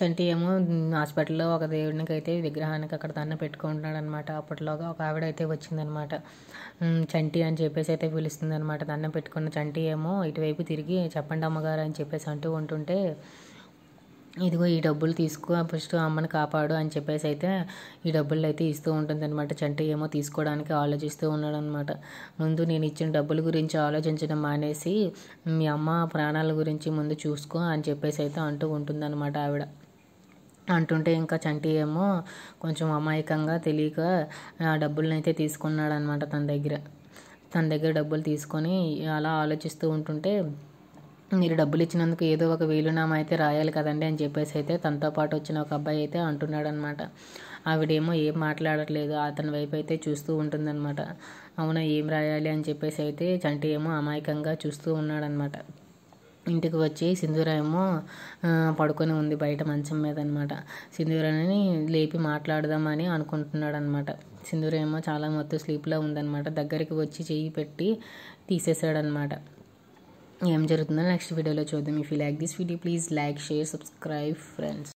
చంటి ఏమో హాస్పిటల్లో ఒక దేవుడికి అయితే విగ్రహానికి అక్కడ దండం పెట్టుకుంటున్నాడు అనమాట. అప్పట్లోగా ఒక ఆవిడ అయితే వచ్చిందనమాట. చంటి అని చెప్పేసి అయితే పిలుస్తుంది అనమాట. దండం పెట్టుకున్న చంటి ఏమో ఇటువైపు తిరిగి చెప్పండి అమ్మగారు అని చెప్పేసి అంటూ ఉంటుంటే, ఇదిగో ఈ డబ్బులు తీసుకో, ఫస్ట్ అమ్మని కాపాడు అని చెప్పేసి అయితే ఈ డబ్బులు అయితే ఇస్తూ ఉంటుంది అనమాట. చంటి ఏమో తీసుకోవడానికి ఆలోచిస్తూ ఉన్నాడు అనమాట. ముందు నేను ఇచ్చిన డబ్బుల గురించి ఆలోచించడం మానేసి మీ అమ్మ ప్రాణాల గురించి ముందు చూసుకో అని చెప్పేసి అయితే అంటూ ఉంటుందన్నమాట ఆవిడ. అంటుంటే ఇంకా చంటి ఏమో కొంచెం అమాయకంగా తెలియక ఆ డబ్బులను అయితే తీసుకున్నాడు అనమాట. తన దగ్గర డబ్బులు తీసుకొని అలా ఆలోచిస్తూ ఉంటుంటే, మీరు డబ్బులు ఇచ్చినందుకు ఏదో ఒక వీలునామా అయితే రాయాలి కదండి అని చెప్పేసి అయితే తనతో పాటు వచ్చిన ఒక అబ్బాయి అయితే అంటున్నాడు అనమాట. ఆవిడేమో ఏం మాట్లాడట్లేదు, అతని వైపు అయితే చూస్తూ ఉంటుందన్నమాట. అవునా, ఏం రాయాలి అని చెప్పేసి అయితే చంటి ఏమో అమాయకంగా చూస్తూ ఉన్నాడనమాట. ఇంటికి వచ్చి సింధూర ఏమో పడుకొని ఉంది బయట మంచం మీద అనమాట. సింధూరని లేపి మాట్లాడదామని అనుకుంటున్నాడు అనమాట. సింధూర ఏమో చాలా మొత్తం స్లీప్లో ఉందన్నమాట. దగ్గరికి వచ్చి చెయ్యి పెట్టి తీసేసాడనమాట. ఏం జరుగుతుందో నెక్స్ట్ వీడియోలో చూద్దాం. If you like this video please like, share, subscribe friends.